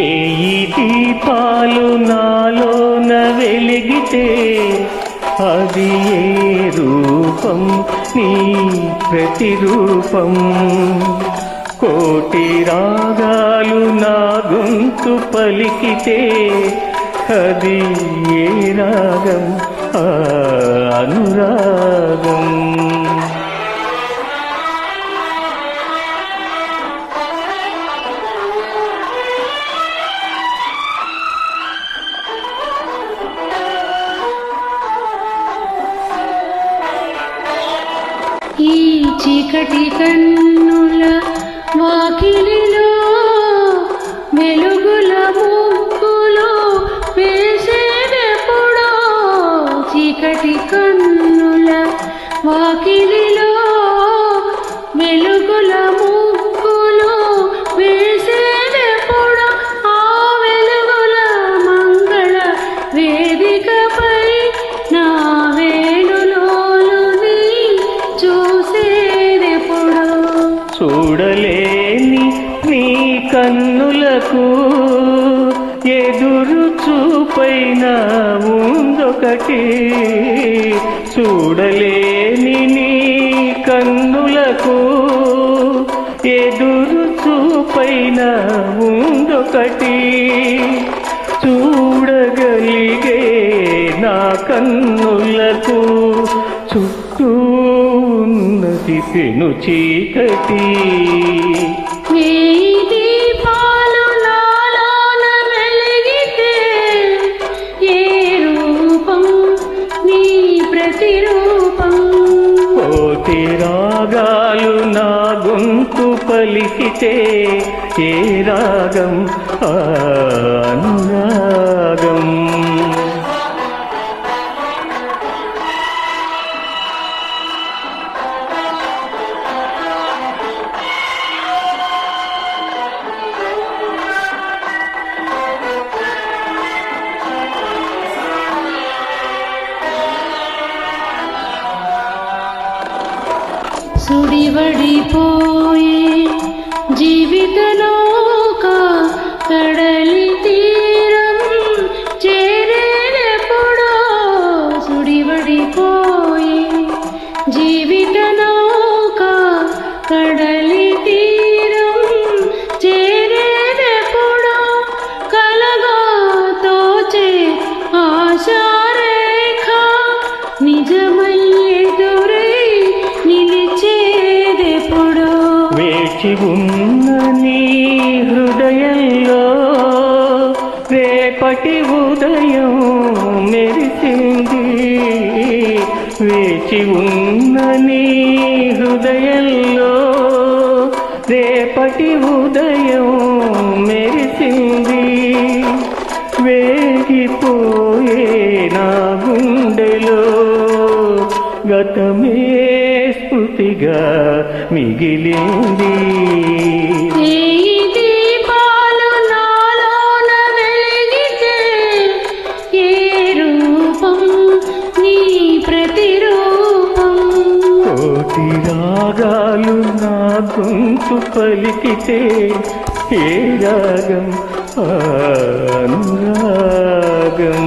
వేయి దీపాలు నాలోన వెలిగితే అది ఏ రూపం నీ ప్రతిరూపం. కోటి రాగాలు నా గొంతు పలికితే అది ఏ రాగం అనురాగం. ఈ చీకటి కన్నుల వాకిలిలో వెలుగుల ముక్కులో వేసేదెప్పుడో. చీకటి కన్నుల వాకిలిలో వెలుగుల ముక్కులో వేసేదెప్పుడో. ఆ వెలుగుల మంగళ వేదికపై నా చూడలేని నీ కన్నులకు ఎదురు చూపైన ఉందొకటి. చూడలేని నీ కన్నులకు ఎదురు చూపైన ఉందొకటి. చూడగలిగే నా కన్నులకు చుట్టూ ఉన్నది పెను చీకటి. వేయి దీపాలు నాలోన వెలిగితే ఏ రూపం నీ ప్రతిరూపం. కోటి రాగాలు నా గొంతు పలికితే ఏ రాగం అనురాగం. సుడివడిపోయే జీవిత నౌక కడలి తీరం చేరేదెప్పుడో. సుడివడిపోయే జీవిత నౌక కడలి తీరం చేరేదెప్పుడో. కలగా తోచే ఆశారేఖ నిజమై వేచి ఉన్న నీ హృదయంలో రేపటి ఉదయం మెరిసింది. వేచి ఉన్న నీ హృదయంలో రేపటి ఉదయం మెరిసింది. వేగిపోయే నా గుండెలో గతమే స్మృతిగా మిగిలింది. వేయి దీపాలు నాలోన వెలిగితే ఏ రూపం నీ ప్రతిరూపం. కోటి రాగాలు నా గొంతు పలికితే ఏ రాగం అనురాగం.